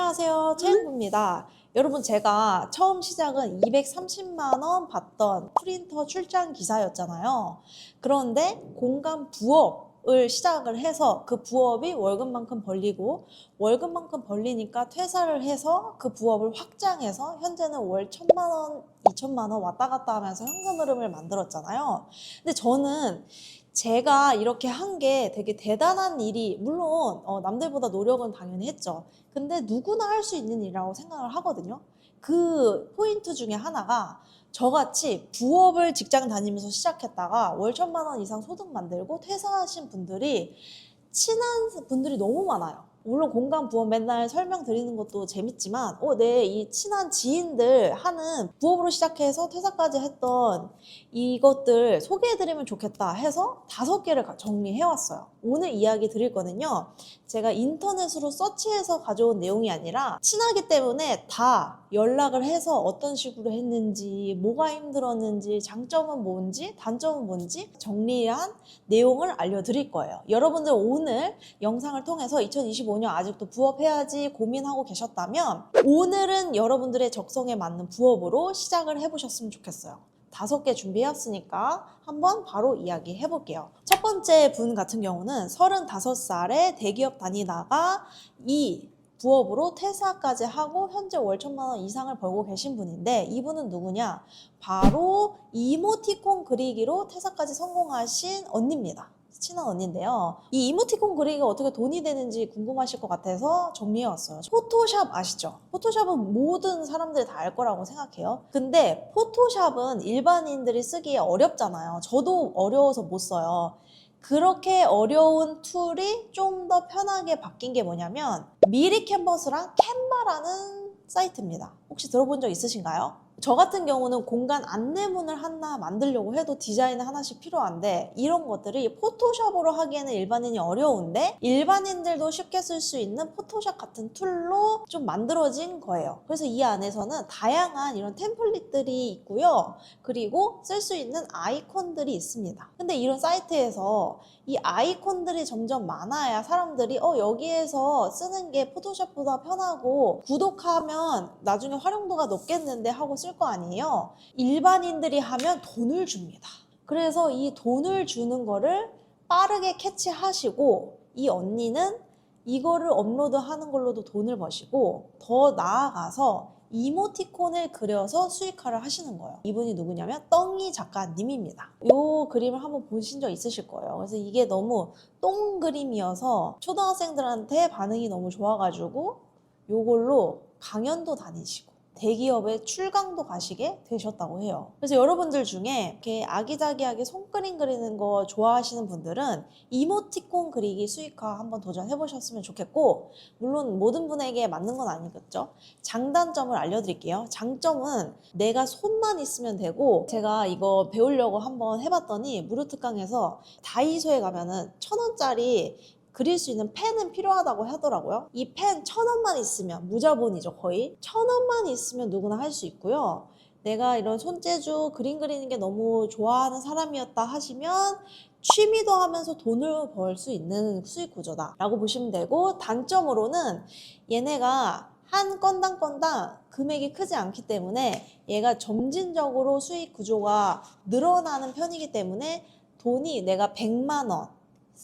안녕하세요. 최은구입니다. 여러분, 제가 처음 시작은 230만 원 받던 프린터 출장 기사였잖아요. 그런데 공간 부업을 시작을 해서 그 부업이 월급만큼 벌리고 월급만큼 벌리니까 퇴사를 해서 그 부업을 확장해서 현재는 월 1,000만 원, 2,000만 원 왔다 갔다 하면서 현금 흐름을 만들었잖아요. 근데 저는 제가 이렇게 한 게 되게 대단한 일이, 물론 남들보다 노력은 당연히 했죠. 근데 누구나 할 수 있는 일이라고 생각을 하거든요. 그 포인트 중에 하나가 저같이 부업을 직장 다니면서 시작했다가 월 1,000만 원 이상 소득 만들고 퇴사하신 분들이 친한 분들이 너무 많아요. 물론 공간 부업 맨날 설명드리는 것도 재밌지만 내 이 친한 지인들 하는 부업으로 시작해서 퇴사까지 했던 이것들 소개해드리면 좋겠다 해서 5개를 정리해왔어요. 오늘 이야기 드릴 거는요, 제가 인터넷으로 서치해서 가져온 내용이 아니라 친하기 때문에 다 연락을 해서 어떤 식으로 했는지, 뭐가 힘들었는지, 장점은 뭔지, 단점은 뭔지 정리한 내용을 알려드릴 거예요. 여러분들 오늘 영상을 통해서 2025년 아직도 부업해야지 고민하고 계셨다면 오늘은 여러분들의 적성에 맞는 부업으로 시작을 해보셨으면 좋겠어요. 5개 준비해왔으니까 한번 바로 이야기 해볼게요. 첫 번째 분 같은 경우는 35살에 대기업 다니다가 이 부업으로 퇴사까지 하고 현재 월 1,000만 원 이상을 벌고 계신 분인데, 이분은 누구냐? 바로 이모티콘 그리기로 퇴사까지 성공하신 언니입니다. 친한 언니인데요. 이 이모티콘 그리기가 어떻게 돈이 되는지 궁금하실 것 같아서 정리해왔어요. 포토샵 아시죠? 포토샵은 모든 사람들이 다 알 거라고 생각해요. 근데 포토샵은 일반인들이 쓰기에 어렵잖아요. 저도 어려워서 못 써요. 그렇게 어려운 툴이 좀 더 편하게 바뀐 게 뭐냐면 미리 캔버스랑 캔바라는 사이트입니다. 혹시 들어본 적 있으신가요? 저 같은 경우는 공간 안내문을 하나 만들려고 해도 디자인이 하나씩 필요한데, 이런 것들이 포토샵으로 하기에는 일반인이 어려운데 일반인들도 쉽게 쓸 수 있는 포토샵 같은 툴로 좀 만들어진 거예요. 그래서 이 안에서는 다양한 이런 템플릿들이 있고요. 그리고 쓸 수 있는 아이콘들이 있습니다. 근데 이런 사이트에서 이 아이콘들이 점점 많아야 사람들이 여기에서 쓰는 게 포토샵보다 편하고 구독하면 나중에 활용도가 높겠는데 하고 쓸 거 아니에요. 일반인들이 하면 돈을 줍니다. 그래서 이 돈을 주는 거를 빠르게 캐치하시고 이 언니는 이거를 업로드하는 걸로도 돈을 버시고 더 나아가서 이모티콘을 그려서 수익화를 하시는 거예요. 이분이 누구냐면 떵이 작가님입니다. 이 그림을 한번 보신 적 있으실 거예요. 그래서 이게 너무 똥 그림이어서 초등학생들한테 반응이 너무 좋아가지고 요걸로 강연도 다니시고 대기업에 출강도 가시게 되셨다고 해요. 그래서 여러분들 중에 이렇게 아기자기하게 손그림 그리는 거 좋아하시는 분들은 이모티콘 그리기 수익화 한번 도전해보셨으면 좋겠고, 물론 모든 분에게 맞는 건 아니겠죠. 장단점을 알려드릴게요. 장점은 내가 손만 있으면 되고, 제가 이거 배우려고 한번 해봤더니 무료 특강에서 다이소에 가면은 1,000원짜리 그릴 수 있는 펜은 필요하다고 하더라고요. 이 펜 1,000원만 있으면, 무자본이죠 거의. 1,000원만 있으면 누구나 할 수 있고요. 내가 이런 손재주 그림 그리는 게 너무 좋아하는 사람이었다 하시면 취미도 하면서 돈을 벌 수 있는 수익 구조다 라고 보시면 되고, 단점으로는 얘네가 한 건당 금액이 크지 않기 때문에 얘가 점진적으로 수익 구조가 늘어나는 편이기 때문에 돈이 내가 100만 원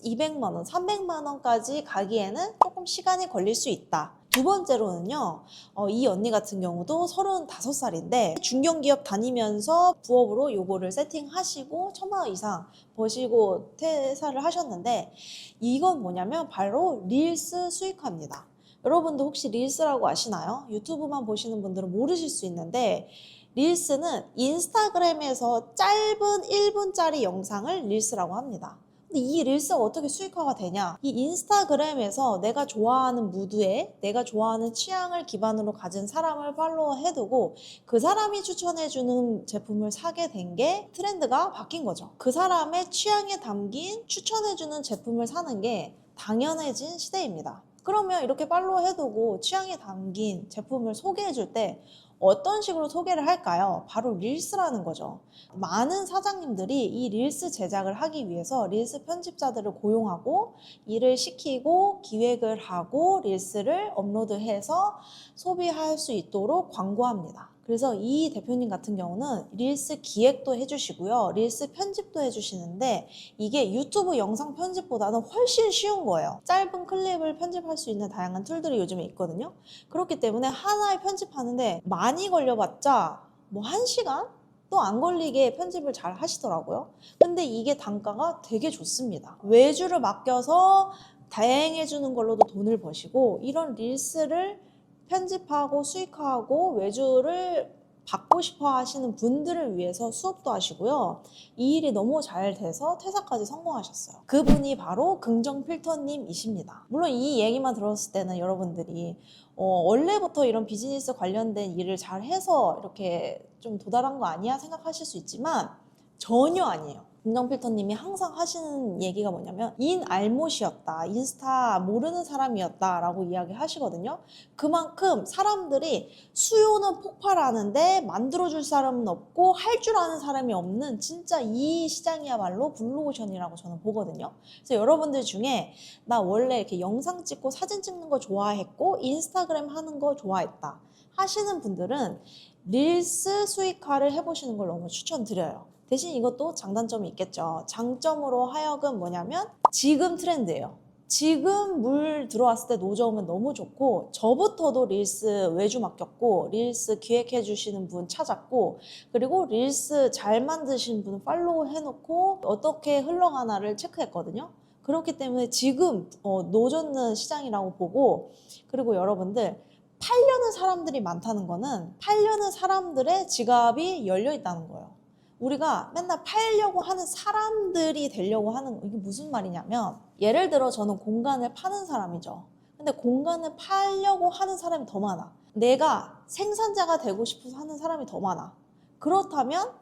200만 원, 300만 원까지 가기에는 조금 시간이 걸릴 수 있다. 두 번째로는요, 이 언니 같은 경우도 35살인데 중견기업 다니면서 부업으로 요거를 세팅하시고 1,000만 원 이상 버시고 퇴사를 하셨는데, 이건 뭐냐면 바로 릴스 수익화입니다. 여러분도 혹시 릴스라고 아시나요? 유튜브만 보시는 분들은 모르실 수 있는데, 릴스는 인스타그램에서 짧은 1분짜리 영상을 릴스라고 합니다. 근데 이 릴스가 어떻게 수익화가 되냐? 이 인스타그램에서 내가 좋아하는 무드에 내가 좋아하는 취향을 기반으로 가진 사람을 팔로워 해두고 그 사람이 추천해주는 제품을 사게 된 게 트렌드가 바뀐 거죠. 그 사람의 취향에 담긴 추천해주는 제품을 사는 게 당연해진 시대입니다. 그러면 이렇게 팔로우 해두고 취향에 담긴 제품을 소개해줄 때 어떤 식으로 소개를 할까요? 바로 릴스라는 거죠. 많은 사장님들이 이 릴스 제작을 하기 위해서 릴스 편집자들을 고용하고 일을 시키고 기획을 하고 릴스를 업로드해서 소비할 수 있도록 광고합니다. 그래서 이 대표님 같은 경우는 릴스 기획도 해주시고요. 릴스 편집도 해주시는데 이게 유튜브 영상 편집보다는 훨씬 쉬운 거예요. 짧은 클립을 편집할 수 있는 다양한 툴들이 요즘에 있거든요. 그렇기 때문에 하나에 편집하는데 많이 걸려봤자 뭐 1시간? 또 안 걸리게 편집을 잘 하시더라고요. 근데 이게 단가가 되게 좋습니다. 외주를 맡겨서 다행해주는 걸로도 돈을 버시고 이런 릴스를 편집하고 수익화하고 외주를 받고 싶어 하시는 분들을 위해서 수업도 하시고요. 이 일이 너무 잘 돼서 퇴사까지 성공하셨어요. 그분이 바로 긍정필터님이십니다. 물론 이 얘기만 들었을 때는 여러분들이 원래부터 이런 비즈니스 관련된 일을 잘 해서 이렇게 좀 도달한 거 아니야 생각하실 수 있지만 전혀 아니에요. 긍정필터님이 항상 하시는 얘기가 뭐냐면 인알못이었다, 인스타 모르는 사람이었다 라고 이야기 하시거든요. 그만큼 사람들이 수요는 폭발하는데 만들어줄 사람은 없고 할 줄 아는 사람이 없는 진짜 이 시장이야말로 블루오션이라고 저는 보거든요. 그래서 여러분들 중에 나 원래 이렇게 영상 찍고 사진 찍는 거 좋아했고 인스타그램 하는 거 좋아했다 하시는 분들은 릴스 수익화를 해보시는 걸 너무 추천드려요. 대신 이것도 장단점이 있겠죠. 장점으로 하여금 뭐냐면 지금 트렌드예요. 지금 물 들어왔을 때 노져오면 너무 좋고 저부터도 릴스 외주 맡겼고 릴스 기획해 주시는 분 찾았고 그리고 릴스 잘 만드신 분 팔로우 해놓고 어떻게 흘러가나를 체크했거든요. 그렇기 때문에 지금 노젓는 시장이라고 보고 그리고 여러분들 팔려는 사람들이 많다는 거는 팔려는 사람들의 지갑이 열려 있다는 거예요. 우리가 맨날 팔려고 하는 사람들이 되려고 하는 이게 무슨 말이냐면 예를 들어 저는 공간을 파는 사람이죠. 근데 공간을 팔려고 하는 사람이 더 많아. 내가 생산자가 되고 싶어서 하는 사람이 더 많아. 그렇다면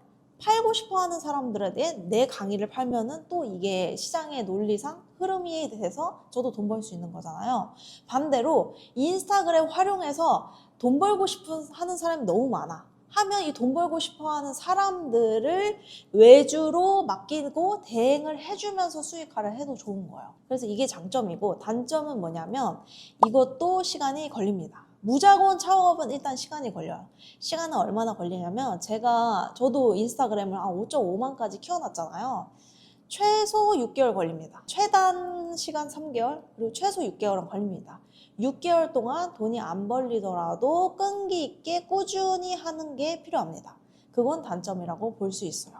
팔고 싶어 하는 사람들에게 내 강의를 팔면은 또 이게 시장의 논리상 흐름이 돼서 저도 돈 벌 수 있는 거잖아요. 반대로 인스타그램 활용해서 돈 벌고 싶어 하는 사람이 너무 많아. 하면 이 돈 벌고 싶어 하는 사람들을 외주로 맡기고 대행을 해주면서 수익화를 해도 좋은 거예요. 그래서 이게 장점이고 단점은 뭐냐면 이것도 시간이 걸립니다. 무작원 창업은 일단 시간이 걸려요. 시간은 얼마나 걸리냐면 저도 인스타그램을 5.5만까지 키워놨잖아요. 최소 6개월 걸립니다. 최단 시간 3개월 그리고 최소 6개월은 걸립니다. 6개월 동안 돈이 안 벌리더라도 끈기 있게 꾸준히 하는 게 필요합니다. 그건 단점이라고 볼 수 있어요.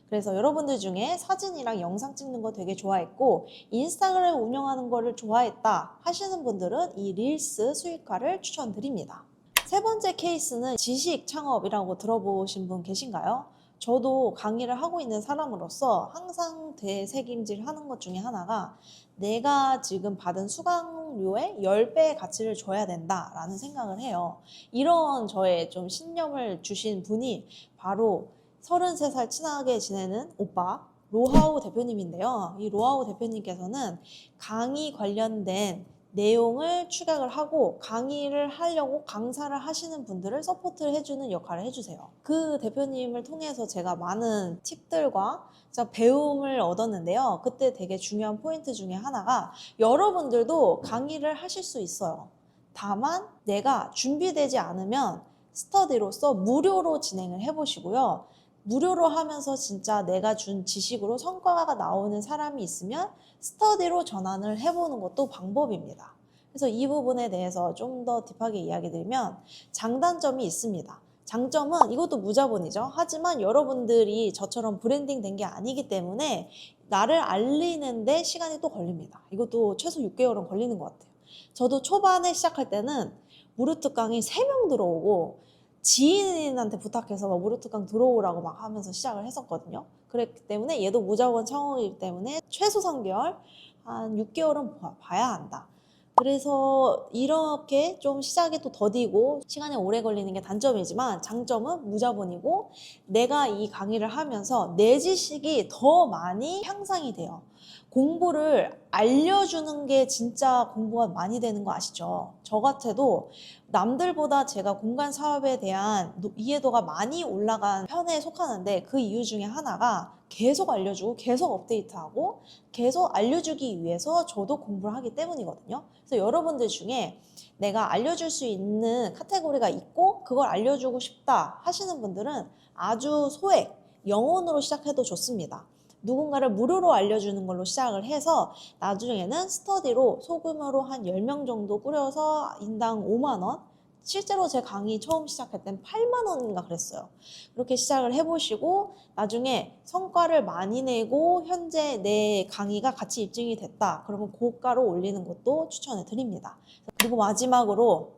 그래서 여러분들 중에 사진이랑 영상 찍는 거 되게 좋아했고 인스타그램 운영하는 거를 좋아했다 하시는 분들은 이 릴스 수익화를 추천드립니다. 세 번째 케이스는 지식 창업이라고 들어보신 분 계신가요? 저도 강의를 하고 있는 사람으로서 항상 되새김질 하는 것 중에 하나가 내가 지금 받은 수강료의 10배의 가치를 줘야 된다라는 생각을 해요. 이런 저의 좀 신념을 주신 분이 바로 33살 친하게 지내는 오빠 로하우 대표님인데요. 이 로하우 대표님께서는 강의 관련된 내용을 축약을 하고 강의를 하려고 강사를 하시는 분들을 서포트를 해주는 역할을 해주세요. 그 대표님을 통해서 제가 많은 팁들과 배움을 얻었는데요. 그때 되게 중요한 포인트 중에 하나가 여러분들도 강의를 하실 수 있어요. 다만 내가 준비되지 않으면 스터디로서 무료로 진행을 해보시고요. 무료로 하면서 진짜 내가 준 지식으로 성과가 나오는 사람이 있으면 스터디로 전환을 해보는 것도 방법입니다. 그래서 이 부분에 대해서 좀 더 딥하게 이야기 드리면 장단점이 있습니다. 장점은 이것도 무자본이죠. 하지만 여러분들이 저처럼 브랜딩 된 게 아니기 때문에 나를 알리는데 시간이 또 걸립니다. 이것도 최소 6개월은 걸리는 것 같아요. 저도 초반에 시작할 때는 무료 특강이 3명 들어오고 지인한테 부탁해서 무료 특강 들어오라고 막 하면서 시작을 했었거든요. 그랬기 때문에 얘도 무자본 창업이기 때문에 최소 3개월, 한 6개월은 봐야 한다. 그래서 이렇게 좀 시작이 또 더디고 시간이 오래 걸리는 게 단점이지만 장점은 무자본이고 내가 이 강의를 하면서 내 지식이 더 많이 향상이 돼요. 공부를 알려주는 게 진짜 공부가 많이 되는 거 아시죠? 저 같아도 남들보다 제가 공간 사업에 대한 이해도가 많이 올라간 편에 속하는데 그 이유 중에 하나가 계속 알려주고 계속 업데이트하고 계속 알려주기 위해서 저도 공부를 하기 때문이거든요. 그래서 여러분들 중에 내가 알려줄 수 있는 카테고리가 있고 그걸 알려주고 싶다 하시는 분들은 아주 소액, 영혼으로 시작해도 좋습니다. 누군가를 무료로 알려주는 걸로 시작을 해서 나중에는 스터디로 소규모로 한 10명 정도 꾸려서 인당 5만 원, 실제로 제 강의 처음 시작할 땐 8만 원인가 그랬어요. 그렇게 시작을 해보시고 나중에 성과를 많이 내고 현재 내 강의가 가치 입증이 됐다. 그러면 고가로 올리는 것도 추천해 드립니다. 그리고 마지막으로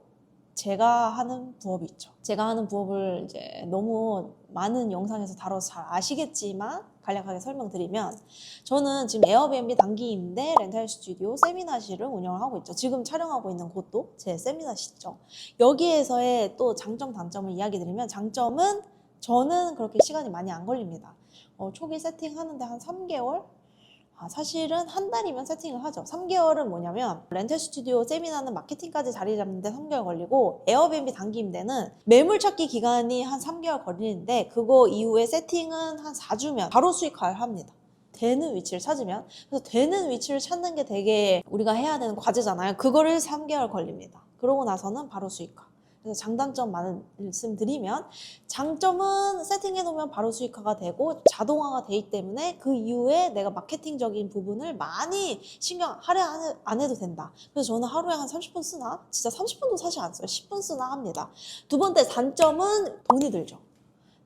제가 하는 부업이 있죠. 제가 하는 부업을 이제 너무 많은 영상에서 다뤄서 잘 아시겠지만 간략하게 설명드리면 저는 지금 에어비앤비 단기 임대 렌탈 스튜디오 세미나실을 운영을 하고 있죠. 지금 촬영하고 있는 곳도 제 세미나실이죠. 여기에서의 또 장점 단점을 이야기 드리면 장점은 저는 그렇게 시간이 많이 안 걸립니다. 초기 세팅하는데 한 3개월? 사실은 한 달이면 세팅을 하죠. 3개월은 뭐냐면 렌탈 스튜디오 세미나는 마케팅까지 자리 잡는데 3개월 걸리고 에어비앤비 단기 임대는 매물 찾기 기간이 한 3개월 걸리는데 그거 이후에 세팅은 한 4주면 바로 수익화를 합니다. 되는 위치를 찾으면. 그래서 되는 위치를 찾는 게 되게 우리가 해야 되는 과제잖아요. 그거를 3개월 걸립니다. 그러고 나서는 바로 수익화. 그래서 장단점 말씀드리면 장점은 세팅해 놓으면 바로 수익화가 되고 자동화가 되기 때문에 그 이후에 내가 마케팅적인 부분을 많이 신경 할애 안 해도 된다. 그래서 저는 하루에 한 30분 쓰나? 진짜 30분도 사실 안 써요. 10분 쓰나 합니다. 두 번째 단점은 돈이 들죠.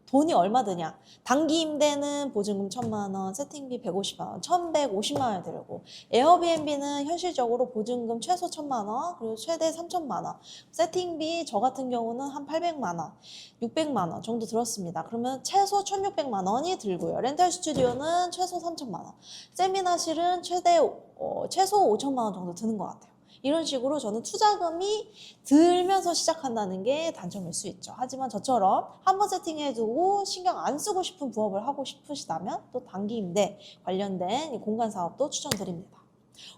돈이 얼마 드냐? 단기 임대는 보증금 1,000만 원, 세팅비 150만 원, 1,150만 원 들고 에어비앤비는 현실적으로 보증금 최소 1,000만 원, 그리고 최대 3,000만 원, 세팅비 저 같은 경우는 한 800만 원, 600만 원 정도 들었습니다. 그러면 최소 1,600만 원이 들고요. 렌탈 스튜디오는 최소 3,000만 원, 세미나실은 최소 5,000만 원 정도 드는 것 같아요. 이런 식으로 저는 투자금이 들면서 시작한다는 게 단점일 수 있죠. 하지만 저처럼 한번 세팅해두고 신경 안 쓰고 싶은 부업을 하고 싶으시다면 또 단기 임대 관련된 이 공간 사업도 추천드립니다.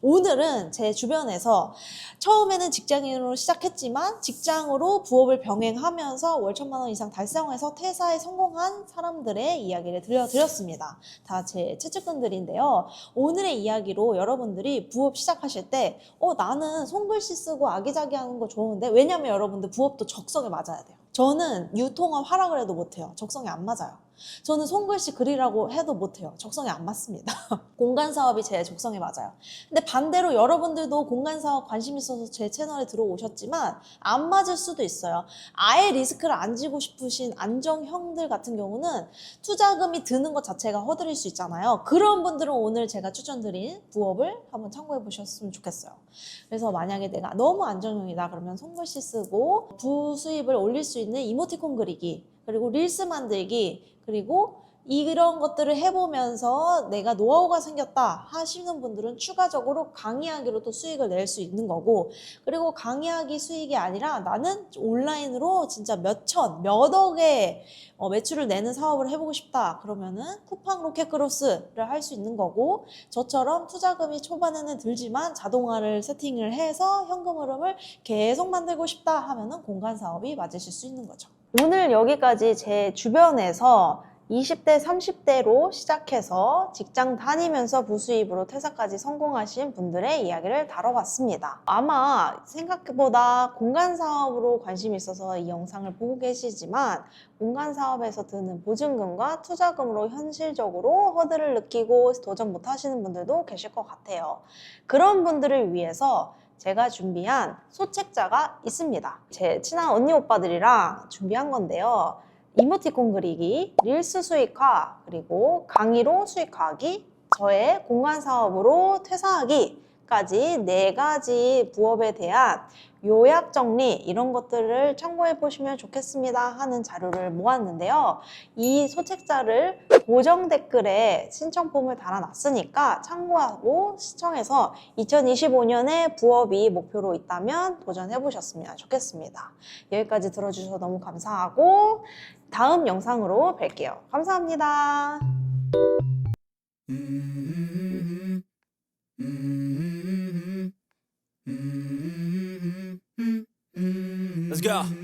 오늘은 제 주변에서 처음에는 직장인으로 시작했지만 직장으로 부업을 병행하면서 월 1,000만 원 이상 달성해서 퇴사에 성공한 사람들의 이야기를 들려드렸습니다. 다 제 최측근들인데요. 오늘의 이야기로 여러분들이 부업 시작하실 때 나는 손글씨 쓰고 아기자기하는 거 좋은데 왜냐면 여러분들 부업도 적성에 맞아야 돼요. 저는 유통업 하라 그래도 못해요. 적성에 안 맞아요. 저는 손글씨 그리라고 해도 못해요. 적성에 안 맞습니다. 공간 사업이 제 적성에 맞아요. 근데 반대로 여러분들도 공간 사업 관심 있어서 제 채널에 들어오셨지만 안 맞을 수도 있어요. 아예 리스크를 안 지고 싶으신 안정형들 같은 경우는 투자금이 드는 것 자체가 허들일 수 있잖아요. 그런 분들은 오늘 제가 추천드린 부업을 한번 참고해 보셨으면 좋겠어요. 그래서 만약에 내가 너무 안정형이다 그러면 손글씨 쓰고 부수입을 올릴 수 있는 이모티콘 그리기, 그리고 릴스 만들기, 그리고 이런 것들을 해보면서 내가 노하우가 생겼다 하시는 분들은 추가적으로 강의하기로도 수익을 낼 수 있는 거고, 그리고 강의하기 수익이 아니라 나는 온라인으로 진짜 몇 억의 매출을 내는 사업을 해보고 싶다 그러면은 쿠팡 로켓크로스를 할 수 있는 거고, 저처럼 투자금이 초반에는 들지만 자동화를 세팅을 해서 현금 흐름을 계속 만들고 싶다 하면은 공간 사업이 맞으실 수 있는 거죠. 오늘 여기까지 제 주변에서 20대, 30대로 시작해서 직장 다니면서 부수입으로 퇴사까지 성공하신 분들의 이야기를 다뤄봤습니다. 아마 생각보다 공간 사업으로 관심이 있어서 이 영상을 보고 계시지만 공간 사업에서 드는 보증금과 투자금으로 현실적으로 허들을 느끼고 도전 못 하시는 분들도 계실 것 같아요. 그런 분들을 위해서 제가 준비한 소책자가 있습니다. 제 친한 언니 오빠들이랑 준비한 건데요. 이모티콘 그리기, 릴스 수익화, 그리고 강의로 수익화하기, 저의 공간 사업으로 퇴사하기까지 4가지 부업에 대한 요약 정리 이런 것들을 참고해 보시면 좋겠습니다 하는 자료를 모았는데요. 이 소책자를 고정 댓글에 신청 폼을 달아놨으니까 참고하고 시청해서 2025년에 부업이 목표로 있다면 도전해 보셨으면 좋겠습니다. 여기까지 들어주셔서 너무 감사하고 다음 영상으로 뵐게요. 감사합니다. go.